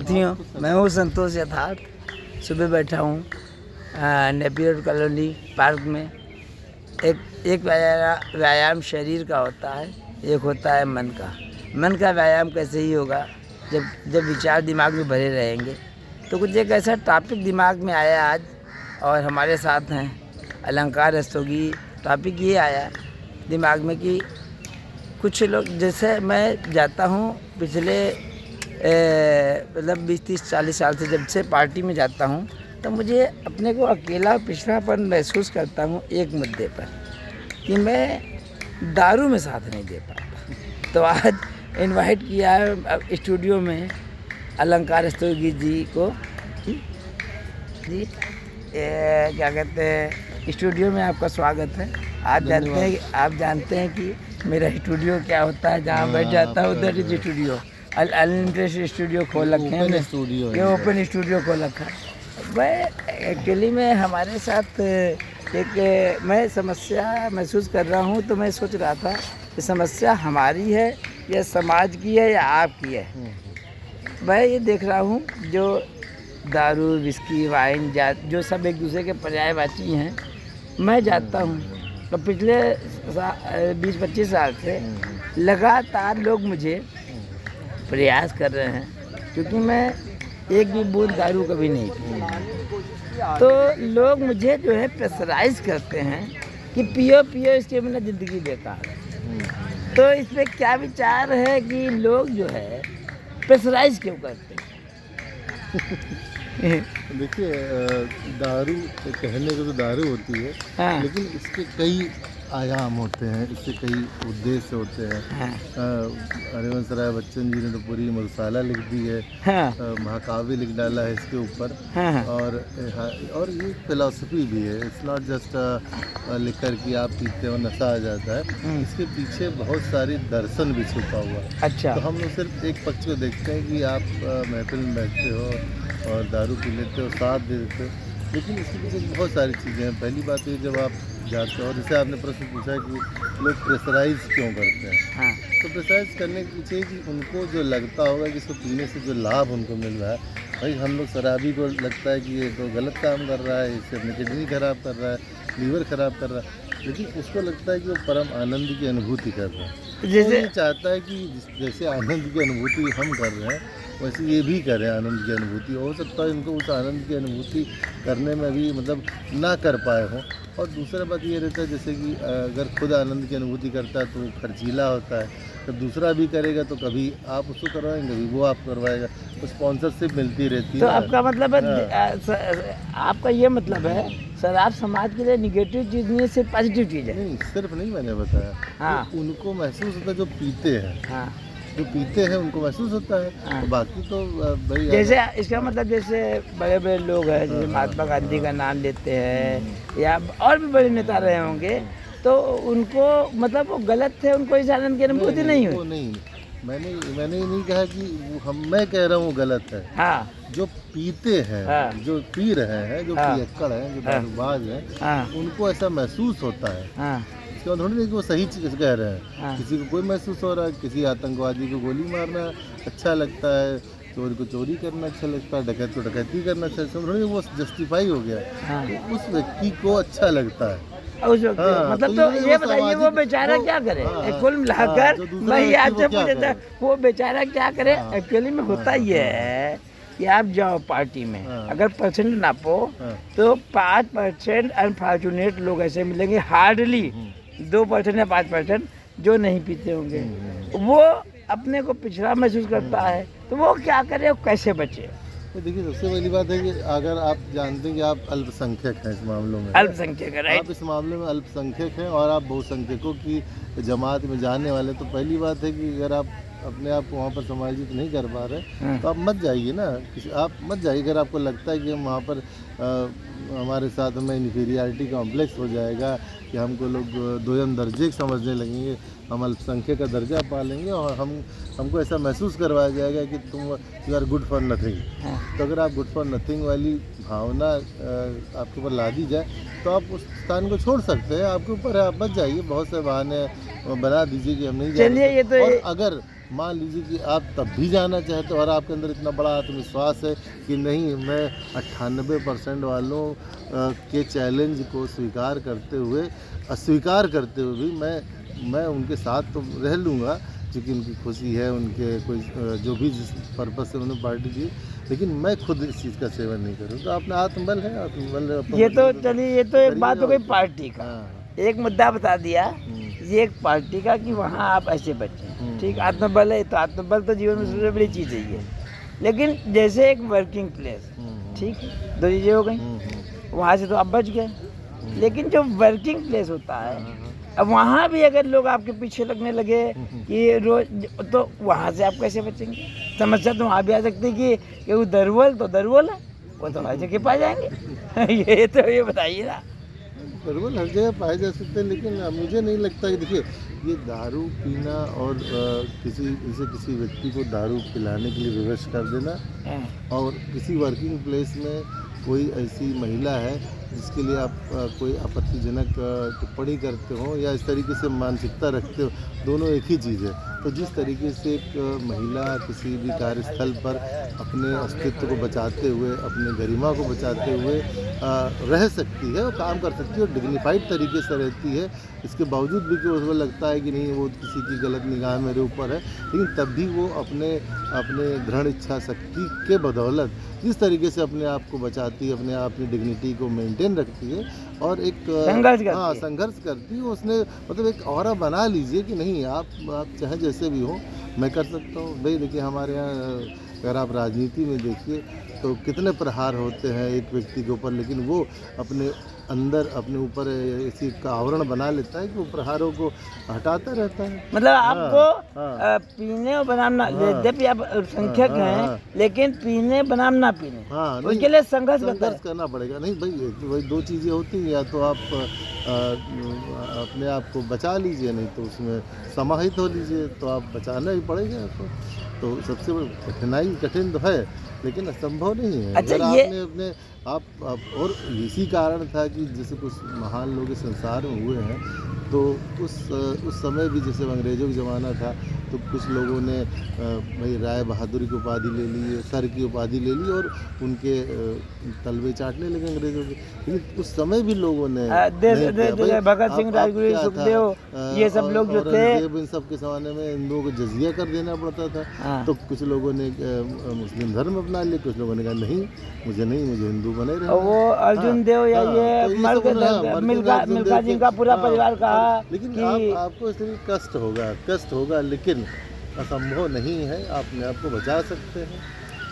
साथियों, मैं हूँ संतोष यथार्थ। सुबह बैठा हूँ नेपियर कॉलोनी पार्क में। एक व्यायाम शरीर का होता है, एक होता है मन का। मन का व्यायाम कैसे ही होगा जब विचार दिमाग में भरे रहेंगे। तो कुछ एक ऐसा टॉपिक दिमाग में आया आज, और हमारे साथ हैं अलंकार रस्तोगी। टॉपिक ये आया दिमाग में कि कुछ लोग, जैसे मैं जाता हूँ पिछले मतलब 20-30-40 साल से, जब से पार्टी में जाता हूँ, तो मुझे अपने को अकेला पिछड़ापन महसूस करता हूँ एक मुद्दे पर, कि मैं दारू में साथ नहीं दे पाता। तो आज इनवाइट किया है स्टूडियो में अलंकार रस्तोगी जी को। जी क्या कहते हैं, स्टूडियो में आपका स्वागत है। आप जानते हैं कि मेरा स्टूडियो क्या होता है, जहाँ बैठ जाता है उधर ही स्टूडियो। अनलिमिटेड स्टूडियो खोल रखे हैं, ये ओपन स्टूडियो खोल रखा है। मैं एक्चुअली में हमारे साथ एक मैं समस्या महसूस कर रहा हूँ, तो मैं सोच रहा था कि समस्या हमारी है या समाज की है या आपकी है। मैं ये देख रहा हूँ जो दारू, विस्की, वाइन जो सब एक दूसरे के पर्यायवाची हैं। मैं जाता हूँ तो पिछले 20-25 साल से लगातार लोग मुझे प्रयास कर रहे हैं, क्योंकि मैं एक भी बूंद दारू कभी नहीं पी। तो लोग मुझे जो है प्रेशराइज करते हैं कि पियो पियो, इसके बिना ज़िंदगी बेकार है। तो इस पर क्या विचार है कि लोग जो है प्रेशराइज क्यों करते हैं? देखिए, दारू कहने को तो दारू होती है, हाँ। लेकिन इसके कई आयाम होते हैं, इसके कई उद्देश्य होते हैं। हाँ। हरिवंश राय बच्चन जी ने तो पूरी मधुशाला लिख दी है। हाँ। महाकाव्य लिख डाला है इसके ऊपर। हाँ। और ये फिलॉसफी भी है। इट्स नॉट जस्ट लिख कर कि आप पीते हो नशा आ जाता है। इसके पीछे बहुत सारी दर्शन भी छुपा हुआ है। अच्छा। तो हम लोग सिर्फ एक पक्ष को देखते हैं कि आप महफिल में बैठते हो और दारू पी लेते हो, साथ दे देते हो, लेकिन इसके पीछे बहुत सारी चीज़ें हैं। पहली बात ये, जब आप जाते हो, और जैसे आपने प्रश्न पूछा कि लोग प्रेशराइज क्यों करते हैं। हाँ। तो प्रेशराइज करने के पीछे कि उनको जो लगता होगा कि इसको पीने से जो लाभ उनको मिल रहा है, भाई हम लोग शराबी को लगता है कि ये तो गलत काम कर रहा है, इससे अपनी किडनी खराब कर रहा है, लीवर खराब कर रहा है, लेकिन उसको लगता है कि वो परम आनंद की अनुभूति कर रहा है। जैसे ये चाहता है कि जैसे आनंद की अनुभूति हम कर रहे हैं, वैसे ये भी करें आनंद की अनुभूति। हो सकता है इनको उस आनंद की अनुभूति करने में भी मतलब ना कर पाए हों। और दूसरा बात ये रहता है, जैसे कि अगर खुद आनंद की अनुभूति करता है तो वो खर्चीला होता है, जब दूसरा भी करेगा तो कभी आप उसको करवाएंगे, कभी वो आप करवाएगा, तो स्पॉन्सरशिप मिलती रहती है। तो आपका मतलब है, आपका ये मतलब है शराब समाज के लिए निगेटिव चीज़ नहीं है, सिर्फ पॉजिटिव चीज़ है? नहीं, सिर्फ नहीं, मैंने बताया। हाँ। तो उनको महसूस होता है जो पीते हैं। हाँ। जो पीते हैं उनको महसूस होता है। हाँ। तो बाकी तो भाई, जैसे इसका मतलब जैसे बड़े बड़े लोग हैं, जैसे महात्मा गांधी का नाम लेते हैं या और भी बड़े नेता रहे होंगे, तो उनको मतलब वो गलत थे, उनको इस आनंद की अनुभूति नहीं हुई? नहीं, मैंने ये नहीं कहा कि मैं कह रहा हूँ गलत है। हाँ। जो पीते हैं, हाँ। जो पी रहे हैं, जो हाँ। पियक्कड़ हैं, जो दारूबाज हैं, हाँ। उनको ऐसा महसूस होता है। हाँ। इसका थोड़ी नहीं कि वो सही चीज़ कह रहे हैं। हाँ। किसी को कोई महसूस हो रहा है, किसी आतंकवादी को गोली मारना अच्छा लगता है, चोर को चोरी करना अच्छा लगता है, डकैत को डकैती करना अच्छा लगता है, थोड़ी वो जस्टिफाई हो गया। हाँ। तो उस व्यक्ति को अच्छा लगता है। उस वक्त मतलब तो ये बताइए वो बेचारा क्या करे? कुल मिलाकर मैं ये आपसे पूछा था, वो बेचारा क्या करे? एक्चुअली में होता ये है कि आप जाओ पार्टी में, अगर परसेंट नापो तो 5% अनफॉर्चुनेट लोग ऐसे मिलेंगे, हार्डली 2% या 5% जो नहीं पीते होंगे। वो अपने को पिछड़ा महसूस करता है, तो वो क्या करे, वो कैसे बचे? तो देखिए, सबसे पहली बात है कि अगर आप जानते हैं कि आप अल्पसंख्यक हैं इस मामलों में, अल्पसंख्यक है, राइट? आप इस मामले में अल्पसंख्यक हैं और आप बहुसंख्यकों की जमात में जाने वाले, तो पहली बात है कि अगर आप अपने आप को वहाँ पर समायोजित नहीं कर पा रहे तो आप मत जाइए ना। आप मत जाइए अगर आपको लगता है कि हम वहाँ पर हमारे साथ में इन्फीरियरिटी कॉम्प्लेक्स हो जाएगा कि हमको लोग दोयम दर्जे समझने लगेंगे, हम अल्पसंख्यक का दर्जा पा लेंगे और हमको ऐसा महसूस करवाया जाएगा कि तुम you are good for nothing. तो अगर आप गुड फॉर नथिंग वाली भावना आपके ऊपर ला दी जाए तो आप उस स्थान को छोड़ सकते हैं, आपके ऊपर है, आप मत जाइए। बहुत से बहाने बना दीजिए कि हम नहीं जाएंगे। चलिए, ये तो और अगर मान लीजिए कि आप तब भी जाना चाहते हो और आपके अंदर इतना बड़ा आत्मविश्वास है कि नहीं, मैं 98% वालों के चैलेंज को स्वीकार करते हुए, अस्वीकार करते हुए भी मैं उनके साथ तो रह लूँगा, क्योंकि उनकी खुशी है, उनके कोई जो भी जिस पर्पज़ से उन्होंने पार्टी दी, लेकिन मैं खुद इस चीज़ का सेवन नहीं करूँ। तो अपना आत्मबल है, आत्मबल है, ये तो चलिए, ये तो एक बात हो गई पार्टी का, हाँ। एक मुद्दा बता दिया हम्म, ये एक पार्टी का कि वहाँ आप ऐसे बचें, हम्म। ठीक। आत्मबल है तो आत्मबल तो जीवन में सबसे बड़ी चीज़ है ये। लेकिन जैसे एक वर्किंग प्लेस, ठीक है, दो चीज़ें हो गई, वहाँ से तो आप बच गए। लेकिन जो वर्किंग प्लेस होता है, अब वहाँ भी अगर लोग आपके पीछे लगने लगे कि रोज, तो वहाँ से आप कैसे बचेंगे? समस्या तो वहाँ भी आ सकती है कि वो दरवल तो दरवल है, वो तो हर जगह पाए जाएंगे। ये बताइए ना। बिल्कुल हर जगह पाए जा सकते हैं, लेकिन मुझे नहीं लगता कि देखिए, ये दारू पीना और किसी व्यक्ति को दारू पिलाने के लिए विवश कर देना, और किसी वर्किंग प्लेस में कोई ऐसी महिला है जिसके लिए आप कोई आपत्तिजनक टिप्पणी करते हो या इस तरीके से मानसिकता रखते हो, दोनों एक ही चीज़ है। तो जिस तरीके से एक महिला किसी भी कार्यस्थल पर अपने अस्तित्व को बचाते हुए, अपने गरिमा को बचाते हुए रह सकती है और काम कर सकती है और डिग्निफाइड तरीके से रहती है, इसके बावजूद भी कि उसको लगता है कि नहीं, वो किसी की गलत निगाह मेरे ऊपर है, लेकिन तब भी वो अपने दृढ़ इच्छा शक्ति के बदौलत जिस तरीके से अपने आप को बचाती है, अपने आप की डिग्निटी को मेंटेन रखती है और एक संघर्ष करती है, उसने मतलब एक ऑरा बना लीजिए कि नहीं, आप चाहे जैसे भी हो, मैं कर सकता हूँ। भाई देखिए, हमारे यहाँ अगर आप राजनीति में देखिए तो कितने प्रहार होते हैं एक व्यक्ति के ऊपर, लेकिन वो अपने अंदर अपने ऊपर इसी का आवरण बना लेता है कि वो प्रहारों को हटाता रहता है। मतलब आपको पीने और बनाम ना, यद्यपि आप संख्यक हैं, लेकिन पीने बनाम ना पीने, उसके लिए संघर्ष करना पड़ेगा। नहीं भाई, वही दो चीज़ें होती हैं, या तो आप अपने आप को बचा लीजिए, नहीं तो उसमें समाहित हो लीजिए, तो आप बचाना ही पड़ेगा आपको। तो सबसे बड़ी कठिन तो है, लेकिन असंभव नहीं है। अच्छा, अगर आपने अपने आप और इसी कारण था कि जैसे कुछ महान लोग इस संसार में हुए हैं, तो उस समय भी जैसे अंग्रेज़ों का ज़माना था, तो कुछ लोगों ने भाई राय बहादुरी की उपाधि ले ली, सर की उपाधि ले ली और उनके तलवे चाटने लगे अंग्रेज़ों के। लेकिन उस समय भी लोगों ने भगत सिंह, राजगुरु, सुखदेव, ये सब लोग जो थे, इन सब के ज़माने में हिंदुओं को जजिया कर देना पड़ता था। तो कुछ लोगों ने मुस्लिम धर्म अपना लिया, कुछ लोगों ने कहा नहीं, मुझे हिंदू बने रहे। वो अर्जुन देव या ये मिल्खा सिंह का पूरा परिवार कहा, लेकिन आपको इसलिए कष्ट होगा, लेकिन असंभव नहीं है। आप अपने आप को बचा सकते हैं,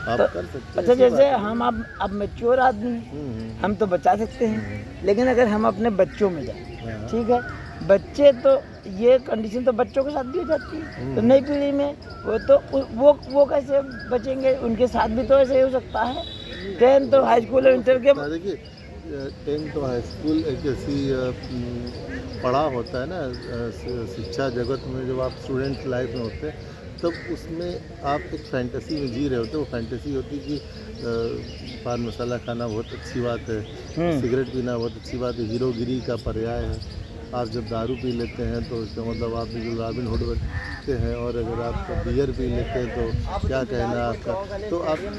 आप कर सकते हैं। अच्छा, जैसे हम अब मैच्योर आदमी हैं, हम तो बचा सकते हैं, लेकिन अगर हम अपने बच्चों में जाए, ठीक है, बच्चे तो ये कंडीशन तो बच्चों के साथ भी हो जाती है, तो नई पीढ़ी में वो कैसे बचेंगे? उनके साथ भी तो ऐसे ही हो सकता है। 10 तो हाई स्कूल और इंटर के, देखिए 10 तो हाई स्कूल एक ऐसी पड़ाव होता है ना शिक्षा जगत में, जब आप स्टूडेंट लाइफ में होते हैं, तब उसमें आप एक फैंटेसी में जी रहे होते हैं। वो फैंटेसी होती है कि पान मसाला खाना बहुत अच्छी बात है, सिगरेट पीना बहुत अच्छी बात है, हीरोगिरी का पर्याय है। आप जब दारू पी लेते हैं तो इसका मतलब आप बिल्कुल रॉबिन हुड बनते हैं, और अगर आप बियर पी लेते हैं तो क्या कहना आपका, तो आपके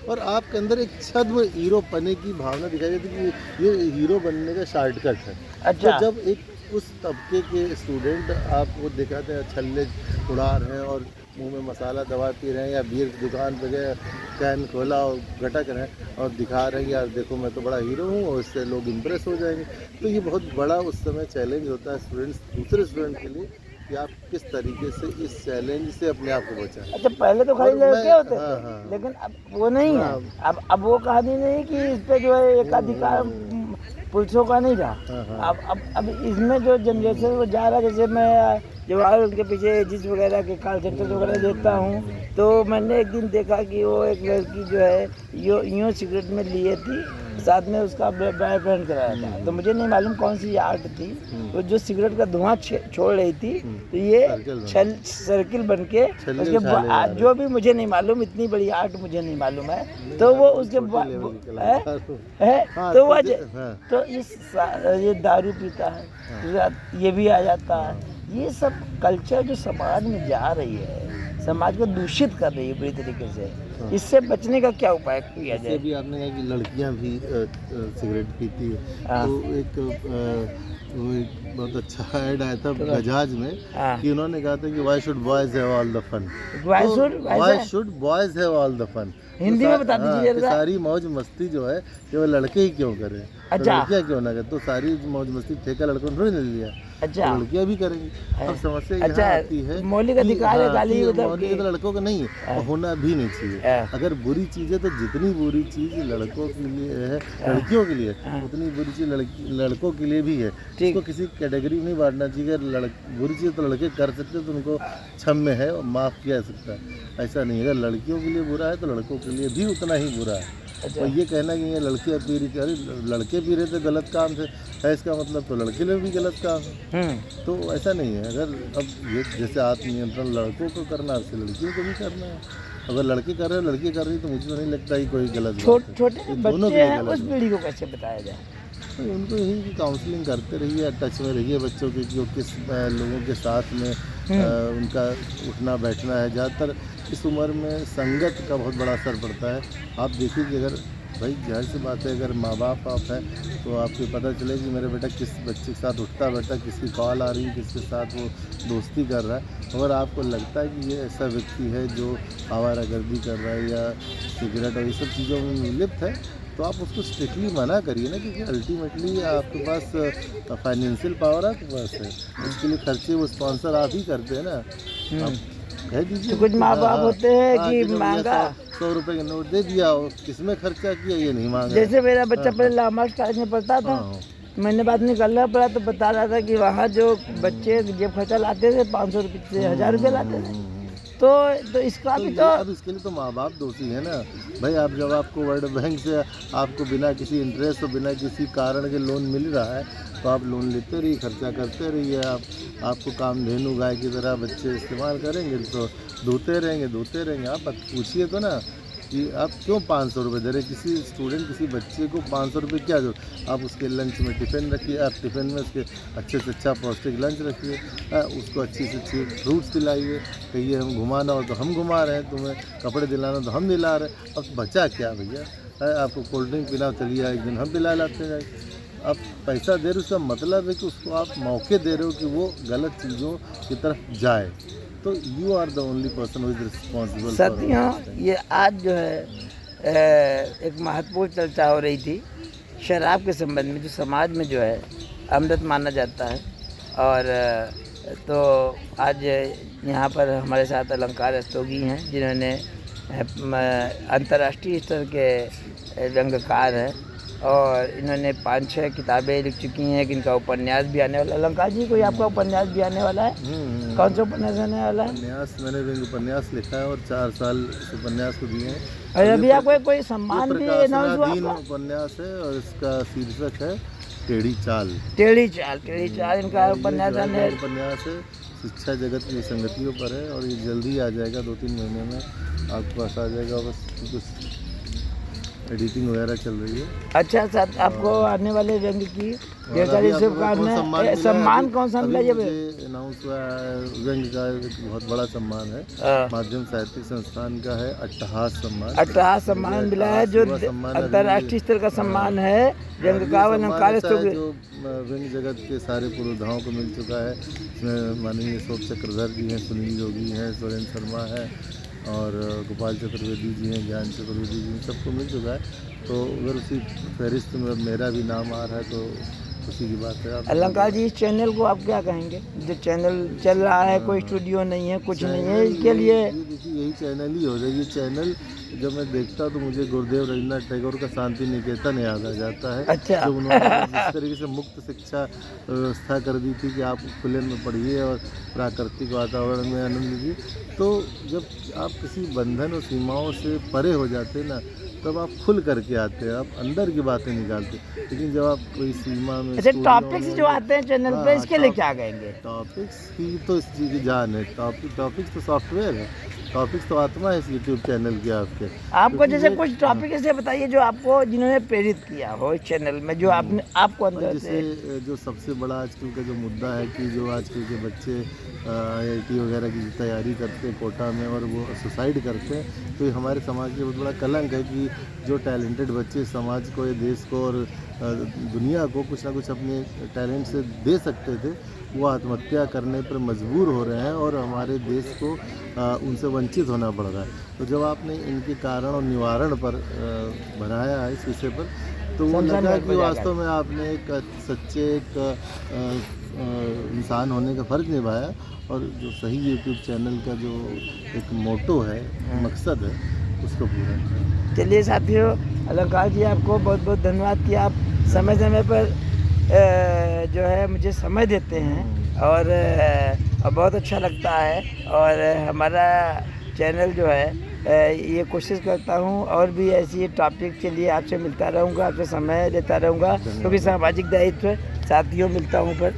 और आपके अंदर एक छद्म हीरो पने की भावना दिखाई देती है कि ये हीरो बनने का शॉर्टकट है। अच्छा, तो जब एक उस तबके के स्टूडेंट आपको दिखाते हैं छल्ले उड़ा रहे हैं और मुंह में मसाला दवा पी रहे हैं, या बियर की दुकान पे गए, कैन खोला और गटक रहे हैं और दिखा रहे हैं यार देखो मैं तो बड़ा हीरो हूँ, और इससे लोग इम्प्रेस हो जाएंगे। तो ये बहुत बड़ा उस समय चैलेंज होता है दूसरे स्टूडेंट के लिए कि आप किस तरीके से इस चैलेंज से अपने आप को बचाएं। अच्छा, पहले तो खाली लड़के होते थे, लेकिन अब वो नहीं है। अब वो कहानी नहीं कि इस पे जो है एकाधिकार पुरुषों का नहीं रहा। अब इसमें जो जनरेशन वो जा रहा है, जैसे मैं जवाहर उनके पीछे एजिस वगैरह के कॉल सेंटर वगैरह देता हूँ, तो मैंने एक दिन देखा कि वो एक लड़की जो है यूँ सिगरेट में लिए थी, साथ में उसका बॉयफ्रेंड कराया था। तो मुझे नहीं मालूम कौन सी आर्ट थी वो जो सिगरेट का धुआं छोड़ रही थी, तो ये सर्किल बन के उसके जो भी मुझे नहीं मालूम, इतनी बड़ी आर्ट मुझे नहीं मालूम है। तो वो उसके तो वो तो ये दारू पीता है, ये भी आ जाता है, ये सब कल्चर जो समाज में जा रही है, समाज को दूषित कर रही है बुरी तरीके से, इससे बचने का क्या उपाय किया जैसे जाए? अभी आपने कहा कि लड़कियां भी सिगरेट पीती है, हाँ। तो वो एक बहुत अच्छा ऐड आया था तो बजाज में हाँ। कि उन्होंने कहा था कि why should boys have all the fun. Why तो should- why why should- should boys have all the fun. Hindi में बता दीजिए कि जरा। सारी मौज मस्ती जो है केवल लड़के ही क्यों करें, तो अच्छा। लड़कियां क्यों ना करें? तो सारी मौज मस्ती ठेका लड़कों ने थोड़ी ना लिया, अच्छा। तो लड़कियां भी करेंगी। अब समस्या अच्छा, यहाँ आती है मौलिक कि अधिकार है गाली कि मतलब मौलिक कि- तो लड़कों का नहीं है और होना भी नहीं चाहिए। हाँ। अगर बुरी चीज़ है तो जितनी बुरी चीज़ लड़कों के लिए है, लड़कियों के लिए, उतनी बुरी चीज़ लड़कों के लिए भी है। ठीक। इसको किसी कैटेगरी में नहीं बांटना चाहिए। अगर बुरी चीज़ तो लड़के कर सकते हैं तो उनको क्षम्य है और माफ़ किया जा सकता है, ऐसा नहीं है। अगर लड़कियों के लिए बुरा है तो लड़कों के लिए भी उतना ही बुरा है। अच्छा। और ये कहना कि ये लड़कियाँ पी रही थी, अरे लड़के पी रहे थे गलत काम से है, इसका मतलब तो लड़के लिए भी गलत काम है। तो ऐसा नहीं है। अगर अब ये जैसे आत्मनियंत्रण लड़कों को करना है, वैसे लड़कियों को भी करना है। अगर लड़के कर रहे हैं लड़की कर रही है तो मुझे तो नहीं लगता कि कोई गलत बात है। छोटे ये दोनों बच्चे के लिए हैं, गलत उस है। पीढ़ी को कैसे बताया जाए? तो उनको यही कि काउंसलिंग करते रहिए, टच में रहिए बच्चों के, कि वो किस लोगों के साथ में उनका उठना बैठना है। ज़्यादातर इस उम्र में संगत का बहुत बड़ा असर पड़ता है। आप देखिए कि अगर भाई जाहिर सी बात है, अगर माँ बाप आप हैं तो आपको पता चले कि मेरा बेटा किस बच्चे के साथ उठता बैठता, किसकी कॉल आ रही है, किसके साथ वो दोस्ती कर रहा है। अगर आपको लगता है कि ये ऐसा व्यक्ति है जो आवारागर्दी कर रहा है या सिगरेट और ये सब चीज़ों में लिप्त है, तो आप उसको स्ट्रिक्टली मना करिए ना, क्योंकि अल्टीमेटली आपके पास फाइनेंशियल पावर आपके पास है, उसके लिए खर्चे वो स्पॉन्सर आप ही करते हैं ना। आप कह दीजिए। तो कुछ माँ बाप होते हैं कि जो मांगा 100 रुपए का नोट दे दिया, और किसमें खर्चा किया ये नहीं मांगा। जैसे मेरा बच्चा पहले लामार्स कॉलेज में पढ़ता था, हाँ। मैंने बाद निकलना पड़ा तो बता रहा था कि वहाँ जो बच्चे जेब खर्चा लाते थे 500 रुपये से 1000 रुपये लाते थे। तो इसका भी तो अब इसके लिए तो माँ बाप दोषी है ना भाई। आप जब आपको वर्ल्ड बैंक से आपको बिना किसी इंटरेस्ट और बिना किसी कारण के लोन मिल रहा है, तो आप लोन लेते रहिए, खर्चा करते रहिए। आपको कामधेनु गाय की तरह बच्चे इस्तेमाल करेंगे तो धोते रहेंगे। आप पूछिए तो ना कि आप क्यों 500 रुपये दे रहे। किसी स्टूडेंट, किसी बच्चे को 500 रुपये क्या दो? आप उसके लंच में टिफ़िन रखिए, आप टिफ़िन में उसके अच्छे से अच्छा पौष्टिक लंच रखिए, उसको अच्छी से अच्छी फ्रूट्स दिलाइए। कहिए हम घुमाना हो तो हम घुमा रहे हैं, तुम्हें कपड़े दिलाना तो हम दिला रहे हैं। अब बचा क्या भैया? आपको कोल्ड ड्रिंक पीना चलिए, एक दिन हम पिला लाते हैं। आप पैसा दे रहे हो, उसका मतलब है कि उसको आप मौके दे रहे हो कि वो गलत चीज़ों की तरफ जाए। तो you are the only person who is responsible. साथियों, ये आज जो है एक महत्वपूर्ण चर्चा हो रही थी शराब के संबंध में, जो समाज में जो है अमृत माना जाता है। और तो आज यहाँ पर हमारे साथ अलंकार रस्तोगी हैं, जिन्होंने अंतर्राष्ट्रीय स्तर के व्यंग्यकार हैं और इन्होंने 5-6 किताबें लिख चुकी हैं। कि इनका उपन्यास भी आने वाला है। अलंकार जी, कोई आपका उपन्यास भी आने वाला है? कौन सा उपन्यास आने वाला है? उपन्यास मैंने भी उपन्यास लिखा है और 4 साल इस उपन्यास को दिए हैं। और अभी आपको कोई सम्मान भी अनाउंस हुआ प्रकाशनाधीन आपका? उपन्यास है और इसका शीर्षक है टेढ़ी चाल। टेढ़ी चाल इनका उपन्यास आने। उपन्यास है, शिक्षा जगत की विसंगतियों पर है और ये जल्दी आ जाएगा, 2-3 महीने में आपके पास आ जाएगा। बस कुछ एडिटिंग वगैरह चल रही है। अच्छा सर, आपको आने वाले व्यंग्य की ढेर सारी शुभकामनाएं। सम्मान कौन सा मिला? जब अनाउंस हुआ है व्यंग्य का एक बहुत बड़ा सम्मान है, माध्यम साहित्यिक संस्थान का है अट्टहास सम्मान। अट्टहास सम्मान मिला है, जो अंतर्राष्ट्रीय स्तर का सम्मान है व्यंग्य का। जो व्यंग्य जगत के सारे पुरोधाओं को मिल चुका है। इसमें माननीय अशोक चक्रधर जी हैं, सुनील जोगी हैं, सुरेंद्र शर्मा है और गोपाल चतुर्वेदी जी हैं, ज्ञान चतुर्वेदी जी हैं, सबको मिल चुका है। तो अगर उसी फहरिस्त में मेरा भी नाम आ रहा है तो खुशी की बात है। अलंकार जी, इस चैनल को आप क्या कहेंगे? जो चैनल चल रहा है, कोई स्टूडियो नहीं है, कुछ नहीं है, इसके लिए देखिए यही चैनल ही हो जाए। ये चैनल जब मैं देखता हूँ तो मुझे गुरुदेव रविन्द्रनाथ टैगोर का शांति निकेतन याद आ जाता है। अच्छा। जो उन्होंने जिस तरीके से मुक्त शिक्षा व्यवस्था कर दी थी कि आप खुले में पढ़िए और प्राकृतिक वातावरण में आनंद लीजिए। तो जब आप किसी बंधन और सीमाओं से परे हो जाते हैं ना, तब आप खुल करके आते हैं, आप अंदर की बातें निकालते हैं। लेकिन जब आप कोई सीमा में अच्छा, टॉपिक्स जो आते हैं चैनल पे, इसके लिए क्या कहेंगे? टॉपिक्स ही तो इस चीज़ की जान है। टॉपिक्स तो सॉफ्टवेयर है। टॉपिक्स तो आत्मा है इस यूट्यूब चैनल की आपके। आपको क्योंकि जैसे ये- कुछ टॉपिक ऐसे बताइए जो आपको जिन्होंने प्रेरित किया हो इस चैनल में, जो आपने आपको और अंदर से जैसे जो सबसे बड़ा आजकल का जो मुद्दा है कि जो आजकल के बच्चे IIT वगैरह की तैयारी करते हैं कोटा में और वो सुसाइड करते हैं, तो ये हमारे समाज के बहुत बड़ा कलंक है कि जो टैलेंटेड बच्चे समाज को, ये देश को और दुनिया को कुछ ना कुछ अपने टैलेंट से दे सकते थे, वो आत्महत्या करने पर मजबूर हो रहे हैं और हमारे देश को उनसे वंचित होना पड़ रहा है। तो जब आपने इनके कारण और निवारण पर बनाया है इस विषय पर, तो वो शमशान लगा घाट कि पर जाकर। वास्तव में आपने एक सच्चे एक इंसान होने का फ़र्ज निभाया और जो सही यूट्यूब चैनल का जो एक मोटो है, मकसद है, उसको पूरा किया। चलिए साथियों, अलंकार जी आपको बहुत बहुत धन्यवाद कि आप समय समय पर जो है मुझे समय देते हैं और बहुत अच्छा लगता है। और हमारा चैनल जो है ये कोशिश करता हूँ और भी ऐसी टॉपिक के लिए आपसे मिलता रहूँगा, आपसे समय देता रहूँगा, क्योंकि सामाजिक दायित्व है। साथियों, मिलता हूँ पर